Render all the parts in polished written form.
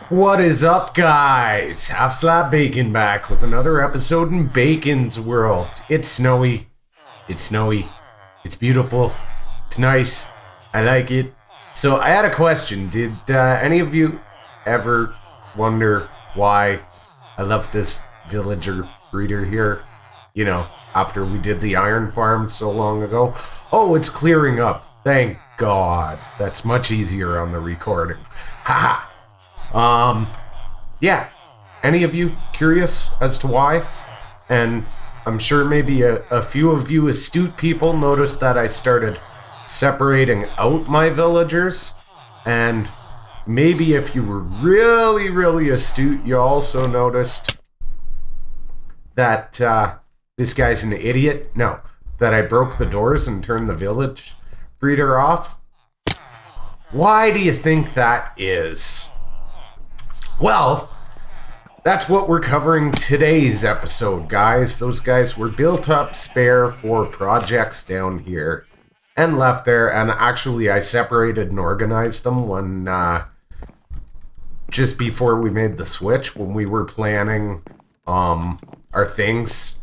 What is up, guys? Half Slap Bacon back with another episode in Bacon's World. It's snowy. It's beautiful. It's nice. I like it. So I had a question. Did any of you ever wonder why I left this villager breeder here? You know, after we did the iron farm so long ago. Oh, it's clearing up. Thank God. That's much easier on the recording. Haha. Yeah. Any of you curious as to why? And I'm sure maybe a few of you astute people noticed that I started separating out my villagers. And maybe if you were really astute, you also noticed that this guy's an idiot. No, that I broke the doors and turned the village breeder off. Why do you think that is? Well, that's what we're covering today's episode, guys. Those guys were built up spare for projects down here and left there. And actually, I separated and organized them when just before we made the switch, when we were planning our things,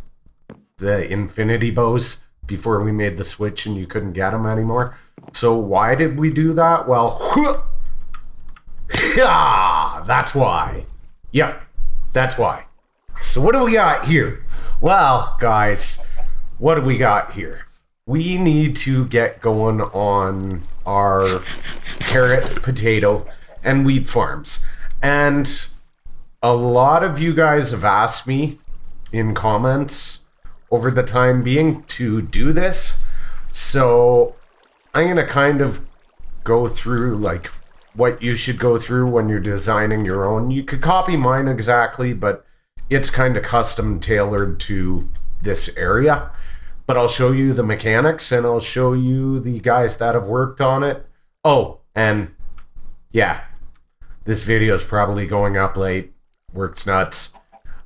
the infinity bows, before we made the switch and you couldn't get them anymore. So why did we do that? Well, yeah, that's why. Yep, that's why. So what do we got here? Well, guys, what do we got here? We need to get going on our carrot, potato, and wheat farms. And a lot of you guys have asked me in comments over the time being to do this. So I'm going to kind of go through like what you should go through when you're designing your own. You could copy mine exactly, but it's kind of custom tailored to this area. But I'll show you the mechanics and I'll show you the guys that have worked on it. Oh, and yeah, this video is probably going up late. Works nuts.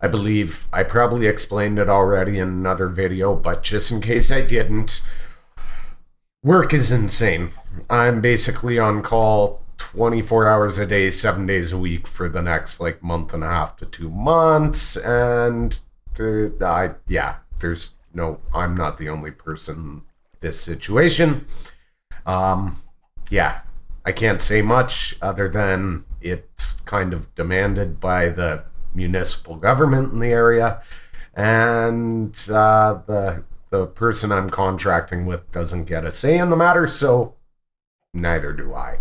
I believe I probably explained it already in another video, but just in case I didn't, work is insane. I'm basically on call 24 hours a day, 7 days a week for the next like month and a half to 2 months. And I'm not the only person in this situation. Yeah, I can't say much other than it's kind of demanded by the municipal government in the area. And the person I'm contracting with doesn't get a say in the matter, so neither do I.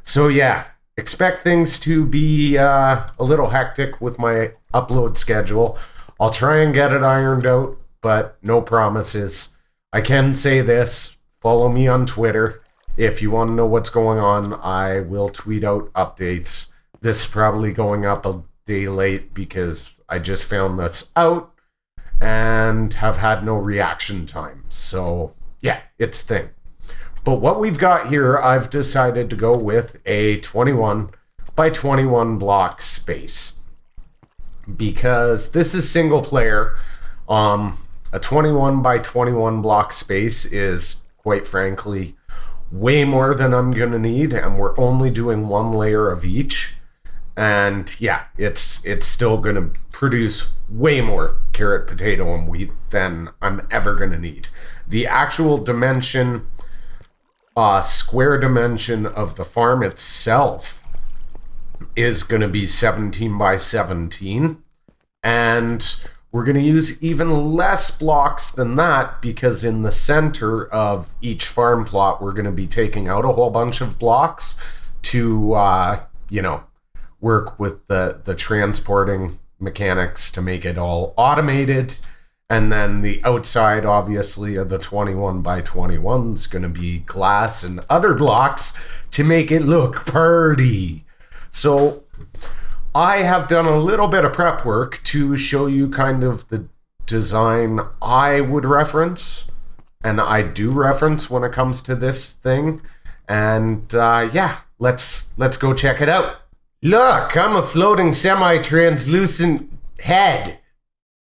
So yeah, expect things to be a little hectic with my upload schedule. I'll try and get it ironed out, but no promises. I can say this, follow me on Twitter. If you want to know what's going on, I will tweet out updates. This is probably going up a day late because I just found this out and have had no reaction time. So yeah, it's a thing. But what we've got here, I've decided to go with a 21 by 21 block space. Because this is single player. A 21 by 21 block space is, quite frankly, way more than I'm going to need. And we're only doing one layer of each. And yeah, it's still going to produce way more carrot, potato, and wheat than I'm ever going to need. The actual dimension, square dimension of the farm itself is going to be 17 by 17. And we're going to use even less blocks than that because in the center of each farm plot, we're going to be taking out a whole bunch of blocks to, work with the transporting mechanics to make it all automated. And then the outside, obviously, of the 21 by 21 is going to be glass and other blocks to make it look pretty. So I have done a little bit of prep work to show you kind of the design I would reference. And I do reference when it comes to this thing. And yeah, let's go check it out. Look, I'm a floating semi-translucent head.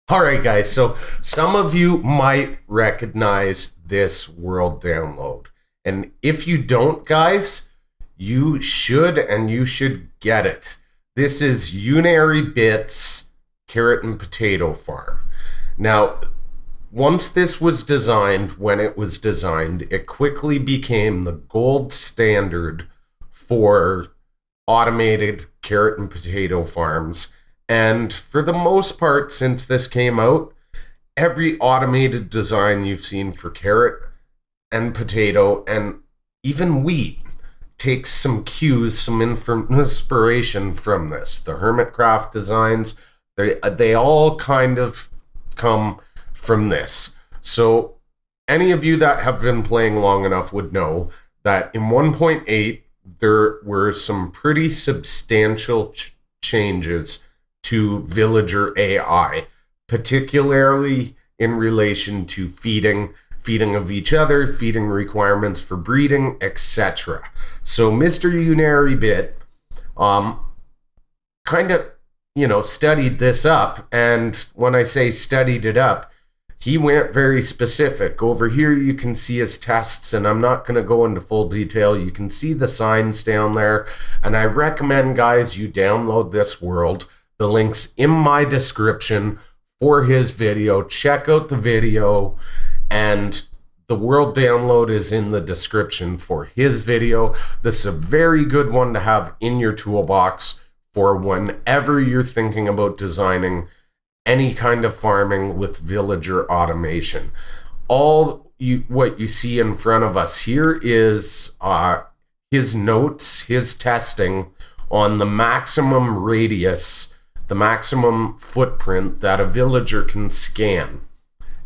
All right, guys, so some of you might recognize this world download. And if you don't, guys, you should get it. This is Unarybit's carrot and potato farm. Now, once this was designed, when it was designed, it quickly became the gold standard for automated carrot and potato farms. And for the most part, since this came out, every automated design you've seen for carrot and potato and even wheat takes some cues, some inspiration from this. The Hermitcraft designs, they all kind of come from this. So any of you that have been playing long enough would know that in 1.8 there were some pretty substantial changes to villager AI, particularly in relation to feeding of each other, feeding requirements for breeding, etc. So Mr. Unarybit kind of studied this up, and when I say studied it up, he went very specific. Over here you can see his tests, and I'm not going to go into full detail. You can see the signs down there, and I recommend, guys, you download this world. The link's in my description for his video. Check out the video, and the world download is in the description for his video. This is a very good one to have in your toolbox for whenever you're thinking about designing any kind of farming with villager automation. What you see in front of us here is his notes, his testing on the maximum radius, the maximum footprint that a villager can scan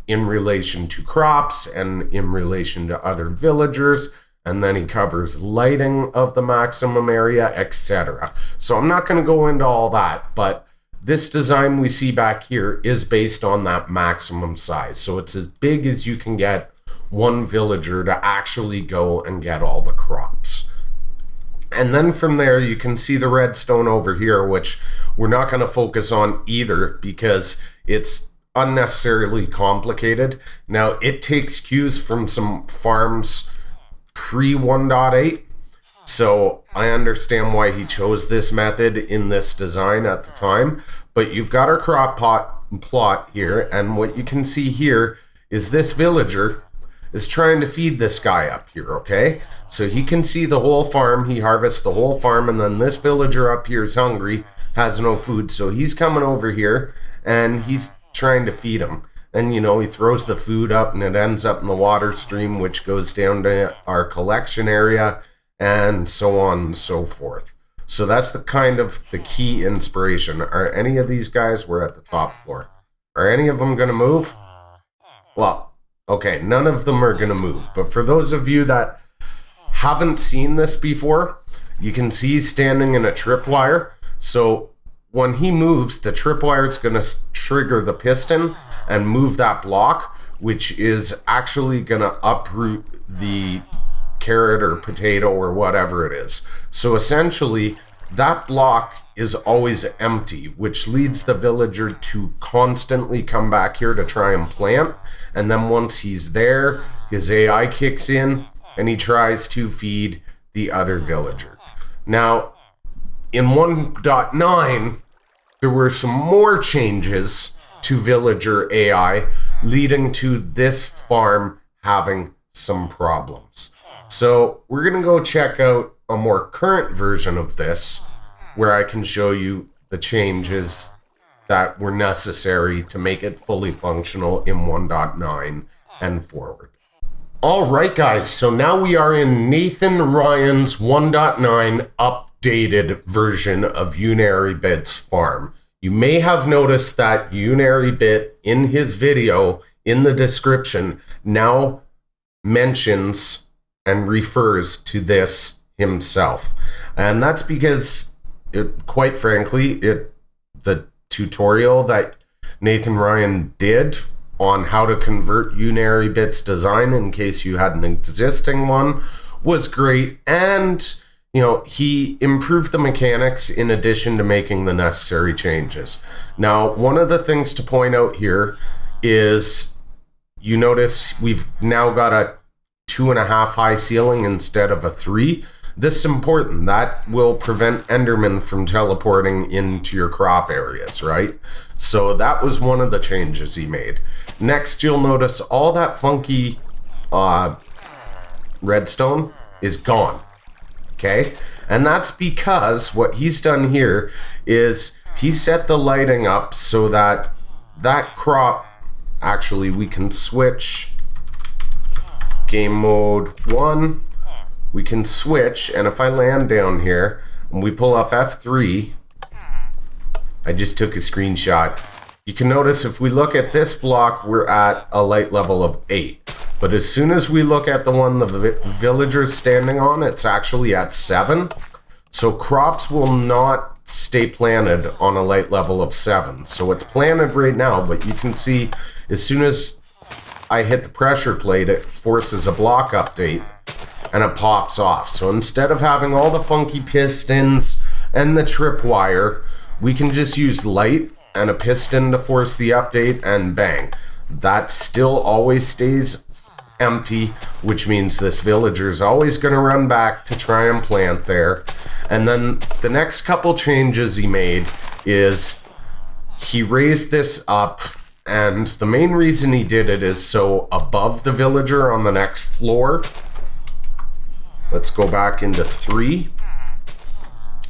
in relation to crops and in relation to other villagers. And then he covers lighting of the maximum area, etc. So I'm not going to go into all that, but this design we see back here is based on that maximum size. So it's as big as you can get one villager to actually go and get all the crops. And then from there, you can see the redstone over here, which we're not going to focus on either because it's unnecessarily complicated. Now, it takes cues from some farms pre 1.8. So I understand why he chose this method in this design at the time. But you've got our crop plot here, and what you can see here is this villager is trying to feed this guy up here, okay? So he can see the whole farm, he harvests the whole farm, and then this villager up here is hungry, has no food, so he's coming over here, and he's trying to feed him. And, he throws the food up, and it ends up in the water stream, which goes down to our collection area, and so on and so forth. So that's the key inspiration. Are any of these guys, we're at the top floor, are any of them going to move? Well, okay, none of them are going to move. But for those of you that haven't seen this before, you can see he's standing in a tripwire. So when he moves, the tripwire is going to trigger the piston and move that block, which is actually going to uproot the carrot or potato or whatever it is. So essentially, that block is always empty, which leads the villager to constantly come back here to try and plant. And then once he's there, his AI kicks in and he tries to feed the other villager. Now, in 1.9, there were some more changes to villager AI, leading to this farm having some problems. So we're going to go check out a more current version of this, where I can show you the changes that were necessary to make it fully functional in 1.9 and forward. All right, guys, so now we are in Nathan Ryan's 1.9 updated version of Unarybit's farm. You may have noticed that Unarybit in his video in the description now mentions and refers to this himself. And that's because, quite frankly, the tutorial that Nathan Ryan did on how to convert Unarybit's design, in case you had an existing one, was great. And, he improved the mechanics in addition to making the necessary changes. Now, one of the things to point out here is, you notice we've now got a 2.5 high ceiling instead of a 3. This is important. That will prevent Enderman from teleporting into your crop areas, right? So that was one of the changes he made. Next, you'll notice all that funky redstone is gone. Okay? And that's because what he's done here is he set the lighting up so that that crop, actually we can switch game mode 1. We can switch, and if I land down here and we pull up F3, I just took a screenshot. You can notice if we look at this block, we're at a light level of 8. But as soon as we look at the one the villager's standing on, it's actually at 7. So crops will not stay planted on a light level of 7. So it's planted right now, but you can see as soon as I hit the pressure plate, it forces a block update and it pops off. So instead of having all the funky pistons and the tripwire, we can just use light and a piston to force the update, and bang. That still always stays empty, which means this villager is always going to run back to try and plant there. And then the next couple changes he made is he raised this up, and the main reason he did it is so above the villager on the next floor. Let's go back into 3.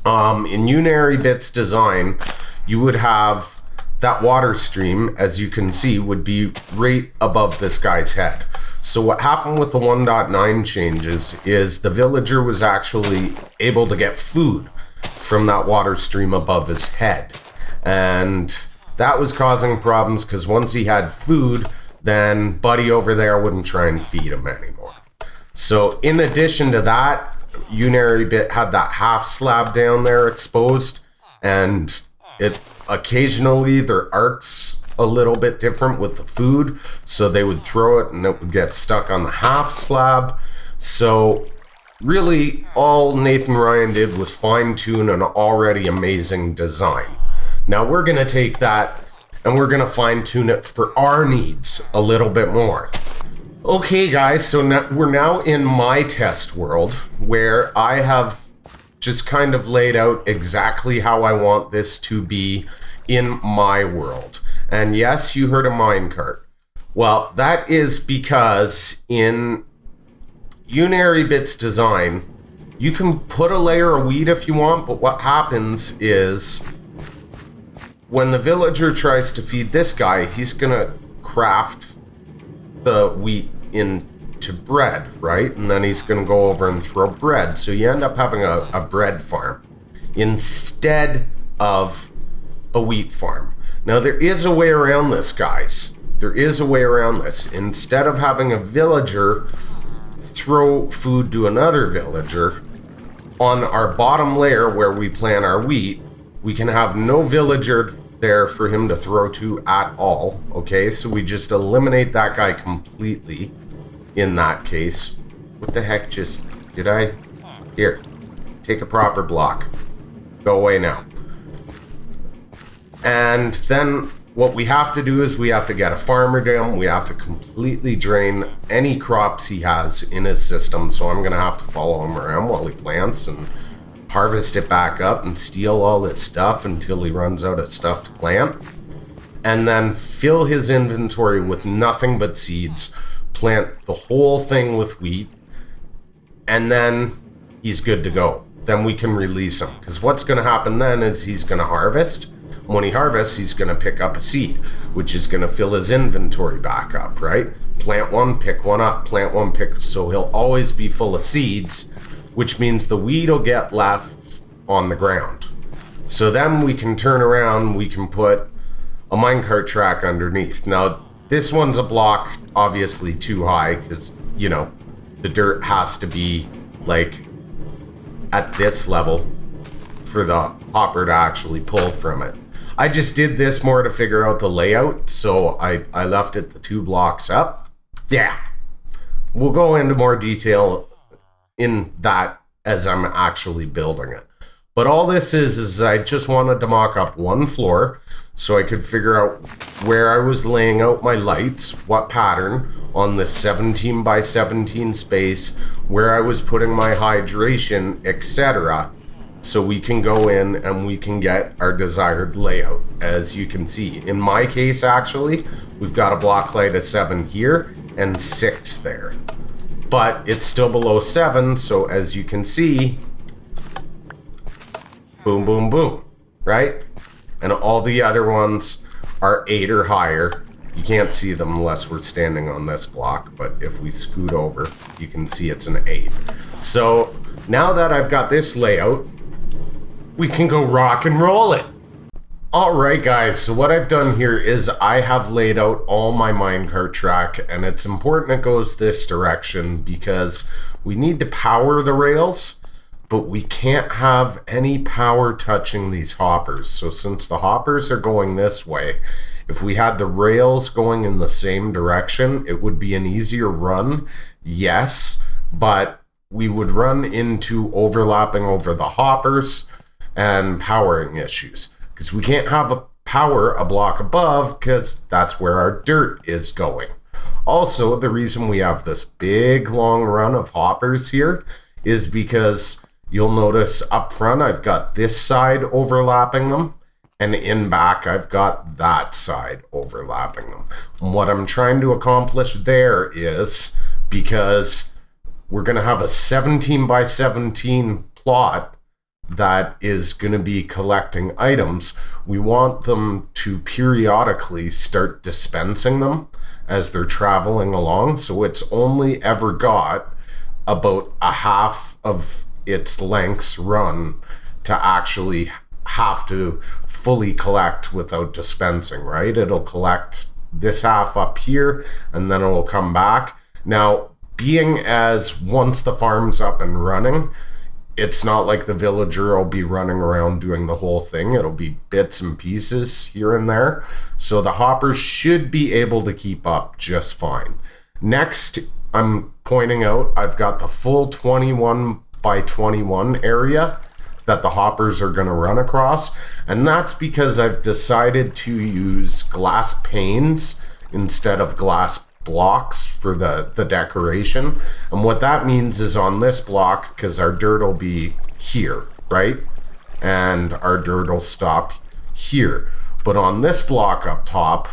In Unarybit's design, you would have that water stream, as you can see, would be right above this guy's head. So what happened with the 1.9 changes is the villager was actually able to get food from that water stream above his head. And that was causing problems because once he had food, then Buddy over there wouldn't try and feed him anymore. So in addition to that, Unarybit had that half slab down there exposed, and it occasionally their arcs a little bit different with the food, so they would throw it and it would get stuck on the half slab. So really all Nathan Ryan did was fine-tune an already amazing design. Now we're going to take that and we're going to fine-tune it for our needs a little bit more. Okay guys, so now, we're now in my test world where I have just kind of laid out exactly how I want this to be in my world. And yes, you heard a minecart. Well, that is because in Unarybit's design, you can put a layer of wheat if you want, but what happens is when the villager tries to feed this guy, he's gonna craft the wheat into bread, right? And then he's going to go over and throw bread. So you end up having a bread farm instead of a wheat farm. Now there is a way around this, guys. There is a way around this. Instead of having a villager throw food to another villager, on our bottom layer where we plant our wheat, we can have no villager there for him to throw to at all. Okay, so we just eliminate that guy completely in that case. What the heck just did I? Here, take a proper block. Go away now. And then what we have to do is we have to get a farmer down. We have to completely drain any crops he has in his system. So I'm going to have to follow him around while he plants and harvest it back up and steal all this stuff until he runs out of stuff to plant. And then fill his inventory with nothing but seeds. Plant the whole thing with wheat. And then he's good to go. Then we can release him. Because what's going to happen then is he's going to harvest. When he harvests, he's going to pick up a seed, which is going to fill his inventory back up, right? Plant one, pick one up, plant one, pick. So he'll always be full of seeds, which means the weed will get left on the ground. So then we can turn around, we can put a minecart track underneath. Now, this one's a block, obviously too high, because, you know, the dirt has to be, like, at this level for the hopper to actually pull from it. I just did this more to figure out the layout, so I left it the 2 blocks up. Yeah, we'll go into more detail in that as I'm actually building it. But all this is I just wanted to mock up one floor so I could figure out where I was laying out my lights, what pattern on this 17 by 17 space, where I was putting my hydration, etc. So we can go in and we can get our desired layout. As you can see, in my case, actually, we've got a block light of 7 here and 6 there. But it's still below 7, so as you can see, boom, boom, boom, right? And all the other ones are 8 or higher. You can't see them unless we're standing on this block, but if we scoot over, you can see it's an 8. So now that I've got this layout, we can go rock and roll it. Alright guys, so what I've done here is I have laid out all my minecart track, and it's important it goes this direction because we need to power the rails, but we can't have any power touching these hoppers. So since the hoppers are going this way, if we had the rails going in the same direction, it would be an easier run, yes, but we would run into overlapping over the hoppers and powering issues. Because we can't have a power a block above because that's where our dirt is going. Also, the reason we have this big long run of hoppers here is because you'll notice up front I've got this side overlapping them, and in back I've got that side overlapping them. And what I'm trying to accomplish there is, because we're going to have a 17 by 17 plot that is going to be collecting items, we want them to periodically start dispensing them as they're traveling along. So it's only ever got about a half of its length's run to actually have to fully collect without dispensing, right? It'll collect this half up here and then it'll come back. Now, being as once the farm's up and running, it's not like the villager will be running around doing the whole thing. It'll be bits and pieces here and there. So the hoppers should be able to keep up just fine. Next, I'm pointing out I've got the full 21 by 21 area that the hoppers are going to run across. And that's because I've decided to use glass panes instead of glass blocks for the decoration. And what that means is on this block, because our dirt will be here, right? And our dirt will stop here. But on this block up top,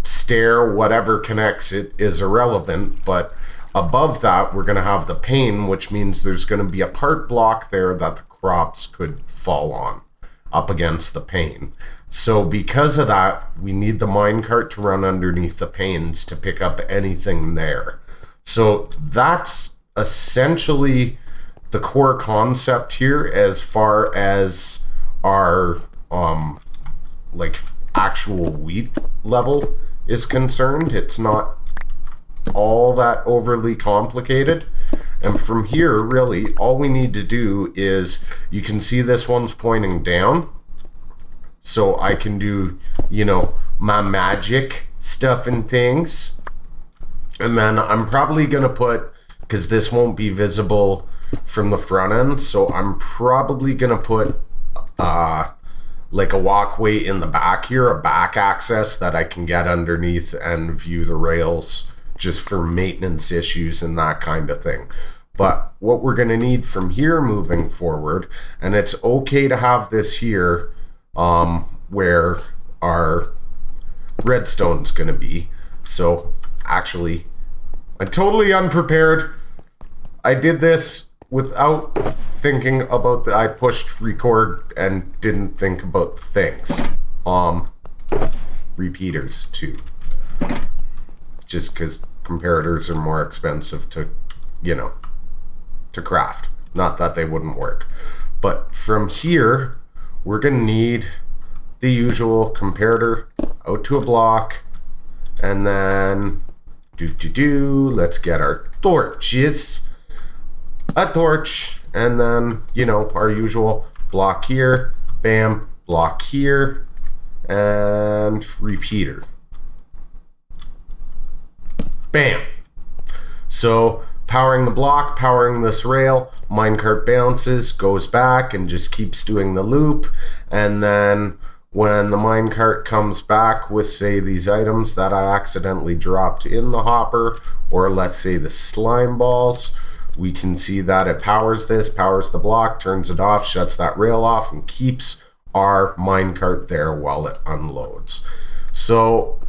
stair, whatever connects it is irrelevant, but above that we're going to have the pane, which means there's going to be a part block there that the crops could fall on up against the pane. So because of that, we need the minecart to run underneath the panes to pick up anything there. So that's essentially the core concept here as far as our like actual wheat level is concerned. It's not all that overly complicated. And from here, really, all we need to do is, you can see this one's pointing down. So I can do, you know, my magic stuff and things. And then I'm probably going to put, because this won't be visible from the front end, so I'm probably going to put like a walkway in the back here, a back access that I can get underneath and view the rails just for maintenance issues and that kind of thing. But what we're going to need from here moving forward, and it's okay to have this here where our redstone's going to be. So actually, I'm totally unprepared. I did this without thinking about I pushed record and didn't think about things. Repeaters too. Just because comparators are more expensive to, you know, to craft. Not that they wouldn't work. But from here, we're going to need the usual comparator out to a block. And then, let's get our torches. A torch. And then, you know, our usual block here. Bam. Block here. And repeater. Bam. So powering the block, powering this rail, minecart bounces, goes back and just keeps doing the loop. And then when the minecart comes back with, say, these items that I accidentally dropped in the hopper, or let's say the slime balls, we can see that it powers this, powers the block, turns it off, shuts that rail off, and keeps our minecart there while it unloads. So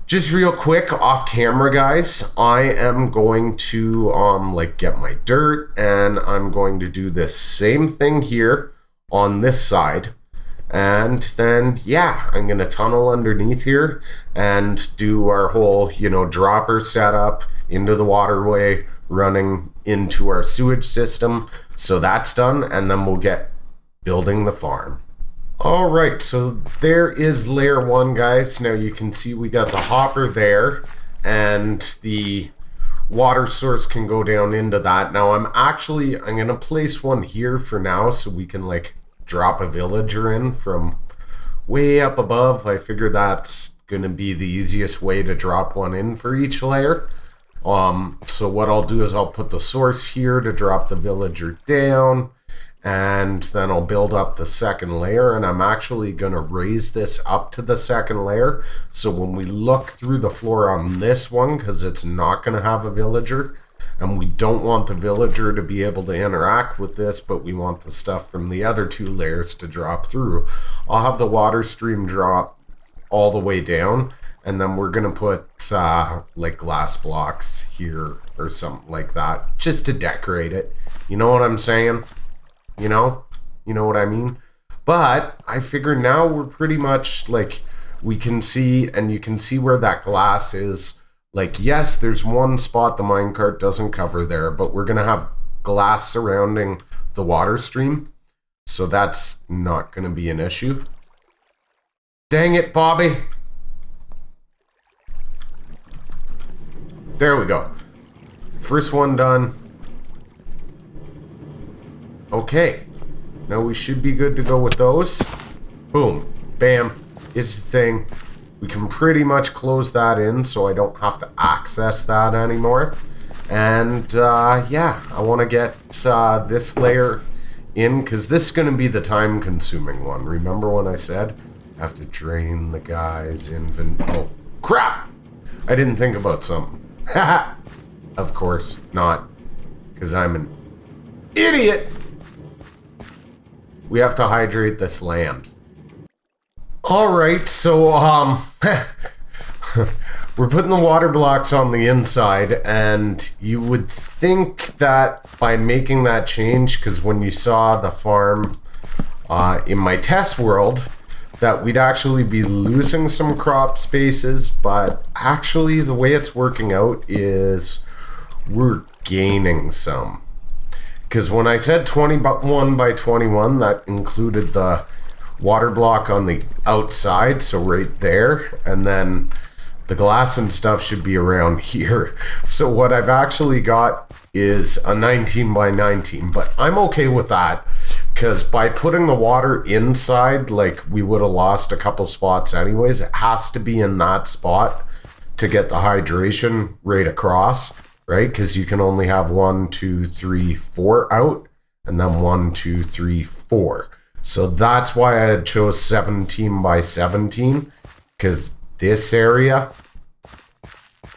just real quick off camera, guys, I am going to get my dirt, and I'm going to do this same thing here on this side. And then, yeah, I'm going to tunnel underneath here and do our whole, dropper setup into the waterway, running into our sewage system. So that's done, and then we'll get building the farm. All right, so there is layer 1, guys. Now you can see we got the hopper there, and the water source can go down into that. Now I'm going to place one here for now so we can drop a villager in from way up above. I figure that's going to be the easiest way to drop one in for each layer. So what I'll do is I'll put the source here to drop the villager down, and then I'll build up the second layer, and I'm actually going to raise this up to the second layer. So when we look through the floor on this one, because it's not going to have a villager, and we don't want the villager to be able to interact with this, but we want the stuff from the other 2 layers to drop through, I'll have the water stream drop all the way down, and then we're gonna put glass blocks here or something like that, just to decorate it. You know what I'm saying? You know what I mean? But I figure now we're pretty much we can see, and you can see where that glass is. Yes, there's one spot the minecart doesn't cover there, but we're gonna have glass surrounding the water stream, so that's not gonna be an issue. Dang it, Bobby! There we go. First one done. Okay, now we should be good to go with those. Boom, bam, is the thing. We can pretty much close that in so I don't have to access that anymore. And yeah, I want to get this layer in, because this is going to be the time consuming one. Remember when I said I have to drain the guy's inventory? Oh, crap! I didn't think about something. Haha! Of course not, because I'm an idiot! We have to hydrate this land. Alright, so we're putting the water blocks on the inside, and you would think that by making that change, because when you saw the farm in my test world, that we'd actually be losing some crop spaces, but actually the way it's working out is we're gaining some. Because when I said 21 by 21, that included the water block on the outside, so right there, and then the glass and stuff should be around here. So what I've actually got is a 19 by 19, but I'm okay with that, because by putting the water inside, we would have lost a couple spots anyways. It has to be in that spot to get the hydration right across, right? Because you can only have 1, 2, 3, 4 out, and then 1, 2, 3, 4. So that's why I chose 17 by 17, because this area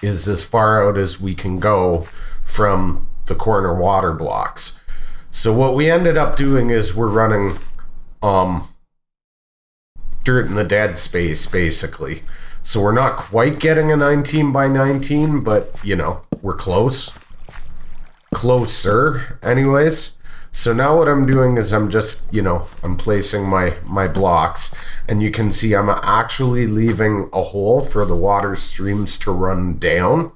is as far out as we can go from the corner water blocks. So what we ended up doing is we're running dirt in the dead space, basically. So we're not quite getting a 19 by 19, but, we're close. Closer, anyways. So now what I'm doing is I'm just, I'm placing my blocks, and you can see I'm actually leaving a hole for the water streams to run down.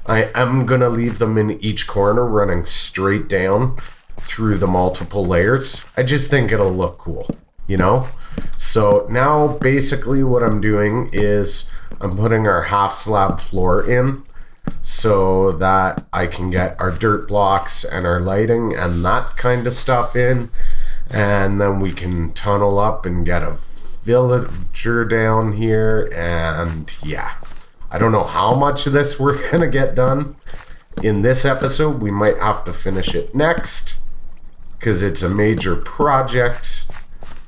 I am going to leave them in each corner running straight down through the multiple layers. I just think it'll look cool, So now basically what I'm doing is I'm putting our half slab floor in, so that I can get our dirt blocks and our lighting and that kind of stuff in, and then we can tunnel up and get a villager down here. And yeah, I don't know how much of this we're gonna get done, in this episode. We might have to finish it next because it's a major project,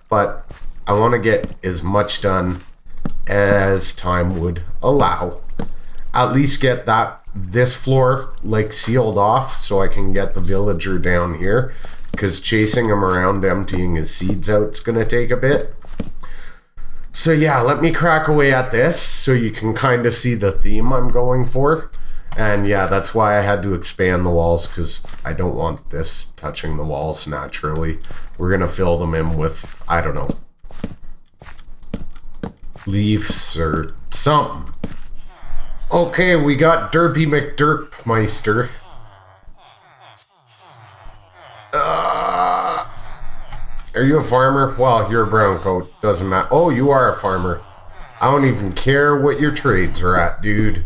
but I want to get as much done as time would allow. At least get this floor like sealed off so I can get the villager down here, because chasing him around emptying his seeds out is going to take a bit. So yeah, let me crack away at this so you can kind of see the theme I'm going for. And yeah, that's why I had to expand the walls, because I don't want this touching the walls naturally. We're going to fill them in with, I don't know, leaves or something. Okay, we got Derpy McDerpmeister. Are you a farmer? Well, you're a brown coat. Doesn't matter. Oh, you are a farmer. I don't even care what your trades are at, dude.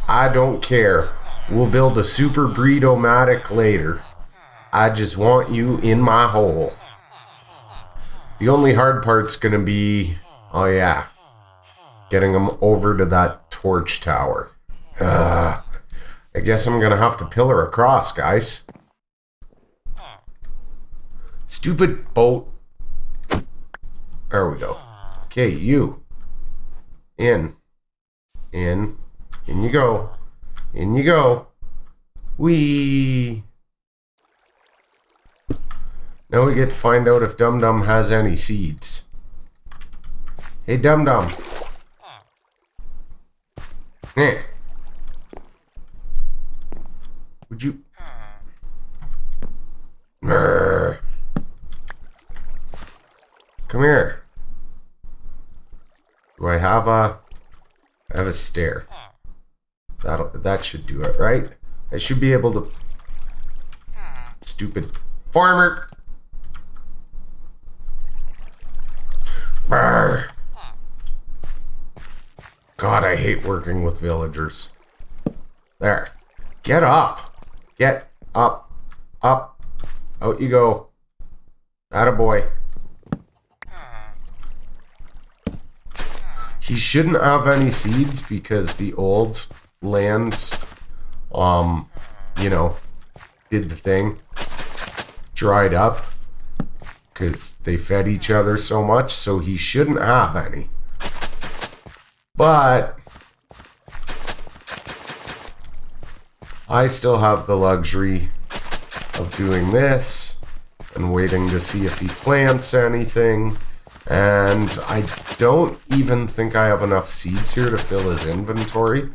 I don't care. We'll build a super breed-o-matic later. I just want you in my hole. The only hard part's gonna be, oh yeah, getting them over to that torch tower. I guess I'm gonna have to pillar across, guys. Stupid boat. There we go. Okay, you. In you go. In you go. Whee! Now we get to find out if Dum Dum has any seeds. Hey, Dum Dum. Eh. Would you... Brr. Come here. Do I have a... I have a stair. That should do it, right? I should be able to... Stupid farmer! Brr. God, I hate working with villagers. There. Get up! Get up. Up. Out you go. Attaboy. He shouldn't have any seeds because the old land, you know, did the thing. Dried up. Because they fed each other so much, so he shouldn't have any. But I still have the luxury of doing this and waiting to see if he plants anything. And I don't even think I have enough seeds here to fill his inventory.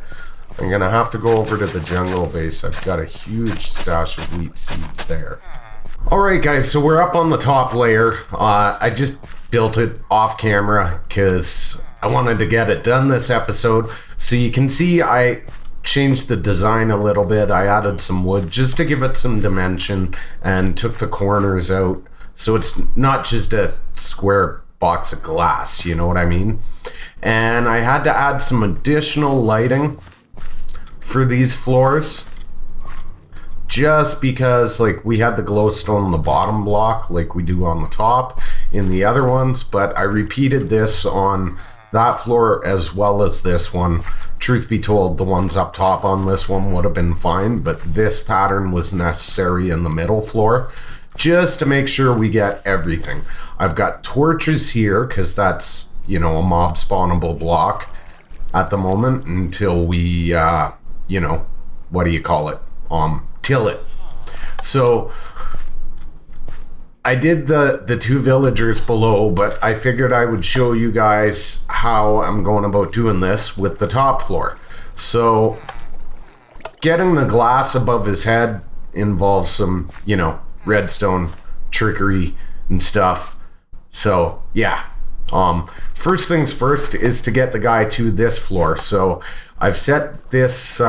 I'm going to have to go over to the jungle base. I've got a huge stash of wheat seeds there. Alright guys, so we're up on the top layer. I just built it off camera because I wanted to get it done this episode. So you can see I changed the design a little bit. I added some wood just to give it some dimension and took the corners out. So it's not just a square box of glass, you know what I mean? And I had to add some additional lighting for these floors. Just because, like, we had the glowstone on the bottom block like we do on the top in the other ones, but I repeated this on that floor as well as this one. Truth be told, the ones up top on this one would have been fine, but this pattern was necessary in the middle floor just to make sure we get everything. I've got torches here because that's, you know, a mob spawnable block at the moment until we, you know, what do you call it? Till it. So I did the two villagers below, but I figured I would show you guys how I'm going about doing this with the top floor. So getting the glass above his head involves some, you know, redstone trickery and stuff. So yeah, first things first is to get the guy to this floor. So I've set this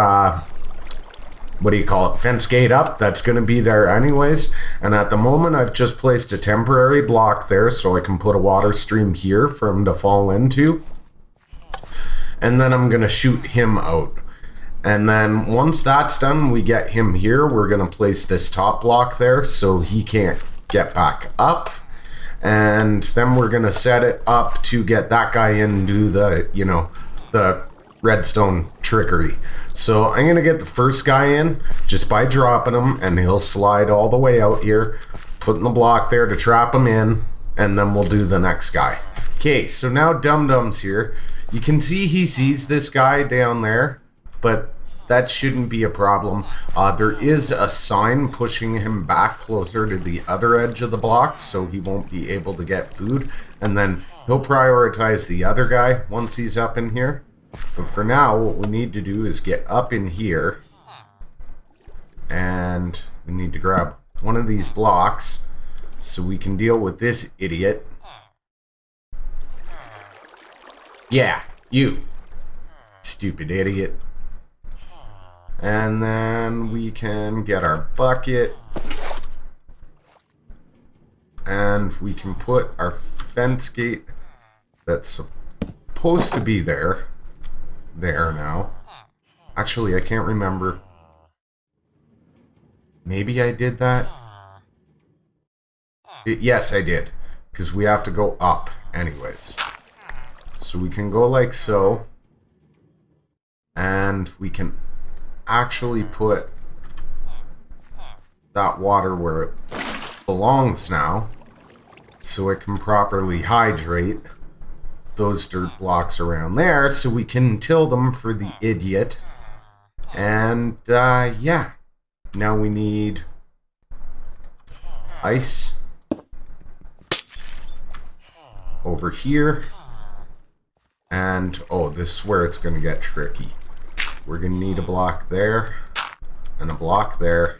what do you call it, fence gate up. That's going to be there anyways, and at the moment I've just placed a temporary block there so I can put a water stream here for him to fall into, and then I'm going to shoot him out. And then once that's done, we get him here. We're going to place this top block there so he can't get back up, and then we're going to set it up to get that guy in and do the, you know, the redstone trickery. So I'm going to get the first guy in just by dropping him, and he'll slide all the way out here, putting the block there to trap him in, and then we'll do the next guy. Okay, so now Dum Dum's here. You can see he sees this guy down there, but that shouldn't be a problem. There is a sign pushing him back closer to the other edge of the block, so he won't be able to get food, and then he'll prioritize the other guy once he's up in here. But for now, what we need to do is get up in here, and we need to grab one of these blocks so we can deal with this idiot. Yeah, you stupid idiot. And then we can get our bucket, and we can put our fence gate that's supposed to be there now. Actually, I can't remember. Maybe I did that. Yes, I did, because we have to go up anyways. So we can go like so, and we can actually put that water where it belongs now, so it can properly hydrate those dirt blocks around there, so we can till them for the idiot. And yeah, now we need ice over here. And oh, this is where it's gonna get tricky. We're gonna need a block there and a block there,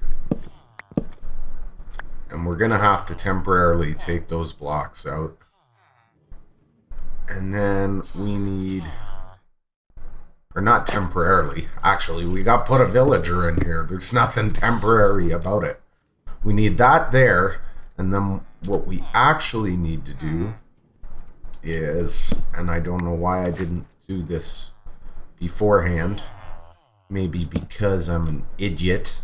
and we're gonna have to temporarily take those blocks out. And then we need, or not temporarily, actually, we got put a villager in here. There's nothing temporary about it. We need that there, and then what we actually need to do is, and I don't know why I didn't do this beforehand, maybe because I'm an idiot.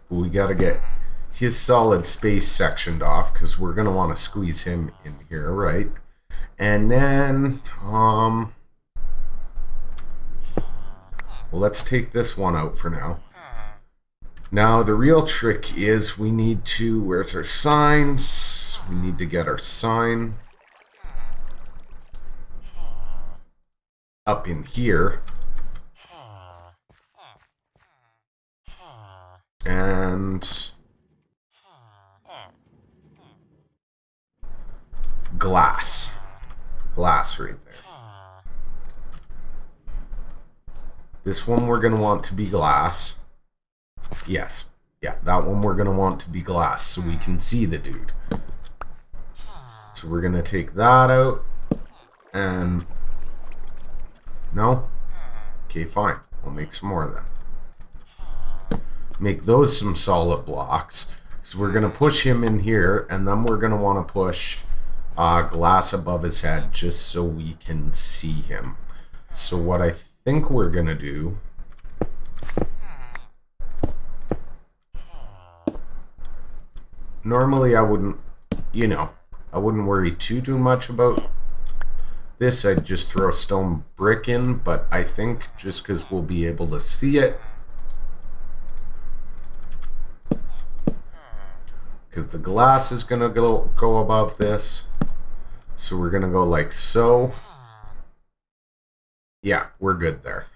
We gotta get his solid space sectioned off, because we're gonna want to squeeze him in here, right? And then well, let's take this one out for now. Now the real trick is we need to, where's our signs? We need to get our sign up in here. And glass right there. This one we're going to want to be glass. Yes, yeah, that one we're going to want to be glass so we can see the dude. So we're going to take that out, and no? Okay, fine. We'll make some more then. Make those some solid blocks. So we're going to push him in here, and then we're going to want to push glass above his head just so we can see him. So what I think we're going to do, normally I wouldn't, I wouldn't worry too much about this. I'd just throw a stone brick in, but I think just because we'll be able to see it, because the glass is going to go above this. So we're going to go like so. Yeah, we're good there.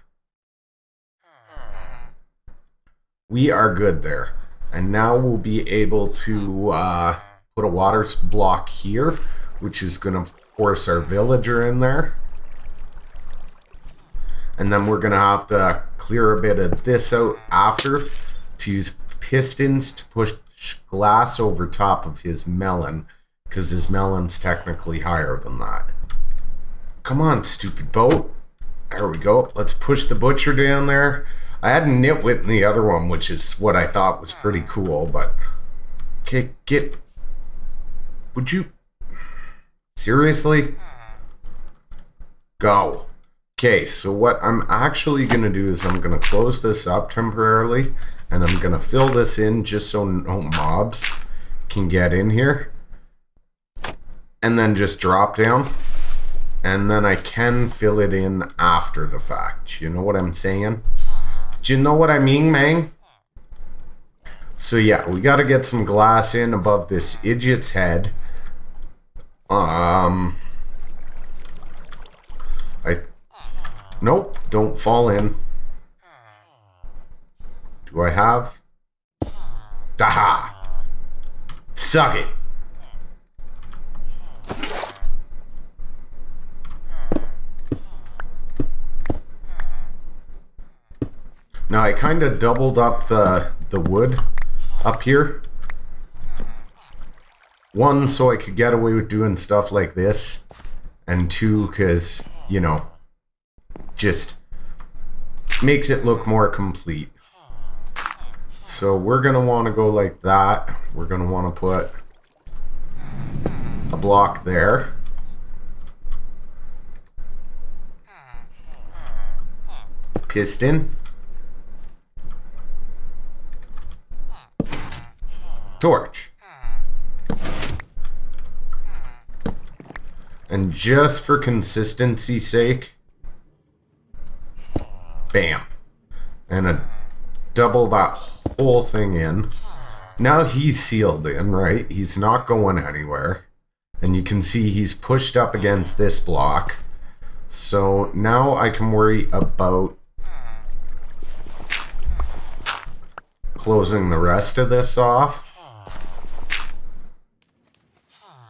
We are good there. And now we'll be able to put a water block here, which is going to force our villager in there. And then we're going to have to clear a bit of this out after to use pistons to push glass over top of his melon, because his melon's technically higher than that. Come on, stupid boat. There we go. Let's push the butcher down there. I had a nitwit in the other one, which is what I thought was pretty cool, but... Okay, would you... Seriously? Go. Okay, so what I'm actually going to do is I'm going to close this up temporarily, and I'm going to fill this in just so no mobs can get in here and then just drop down, and then I can fill it in after the fact. You know what I'm saying? Do you know what I mean, man? So yeah, we got to get some glass in above this idiot's head. Nope, don't fall in. Do I have? Daha! Suck it! Now I kind of doubled up the wood up here. One, so I could get away with doing stuff like this. And two, because, you know, just makes it look more complete. So we're going to want to go like that. We're going to want to put a block there. Piston. Torch. And just for consistency's sake, bam. And double that whole thing in. Now he's sealed in, right? He's not going anywhere. And you can see he's pushed up against this block. So now I can worry about closing the rest of this off.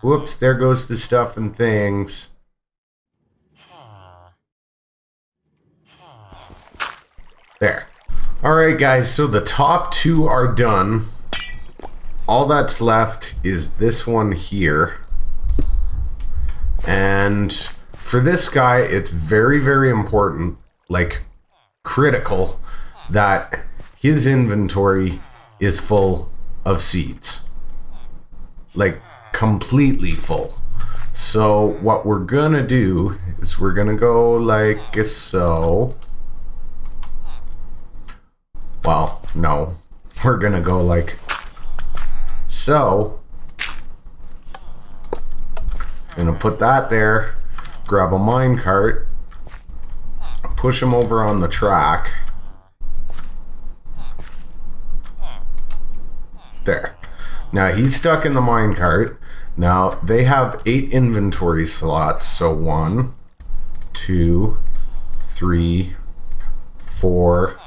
Whoops, there goes the stuff and things. There. Alright guys, so the top two are done. All that's left is this one here. And for this guy, it's very, very important, like critical, that his inventory is full of seeds. Like, completely full. So what we're gonna do is we're gonna go like so. Well, no, we're gonna go like so. Gonna put that there, grab a minecart, push him over on the track. There. Now he's stuck in the minecart. Now they have 8 inventory slots. So 1, 2, 3, 4,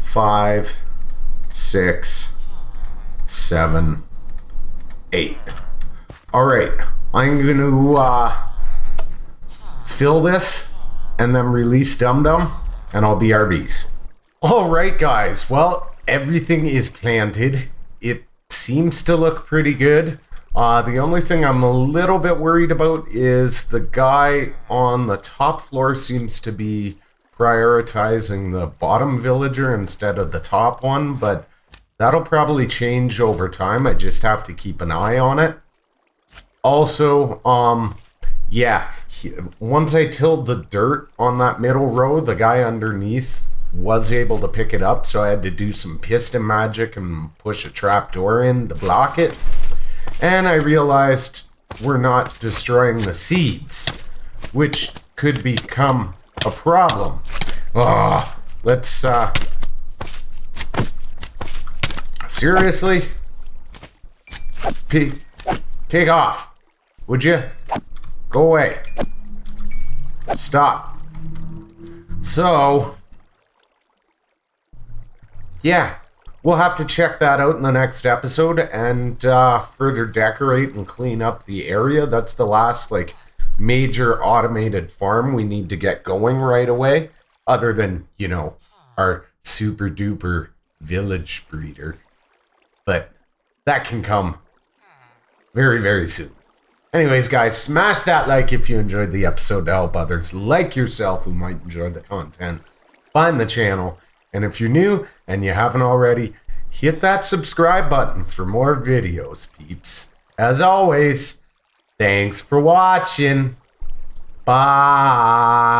5, 6, 7, 8. All right, I'm gonna fill this and then release Dum Dum, and I'll BRBs. All right, guys. Well, everything is planted. It seems to look pretty good. The only thing I'm a little bit worried about is the guy on the top floor seems to be prioritizing the bottom villager instead of the top one, but that'll probably change over time. I just have to keep an eye on it. Also, yeah, once I tilled the dirt on that middle row, the guy underneath was able to pick it up, so I had to do some piston magic and push a trapdoor in to block it. And I realized we're not destroying the seeds, which could become a problem. Let's seriously? Take off, would you? Go away. Stop. So yeah, we'll have to check that out in the next episode and further decorate and clean up the area. That's the last like major automated farm we need to get going right away, other than, you know, our super duper village breeder. But that can come very, very soon. Anyways, guys, smash that like if you enjoyed the episode to help others like yourself who might enjoy the content find the channel. And if you're new and you haven't already, hit that subscribe button for more videos, peeps. As always, thanks for watching. Bye.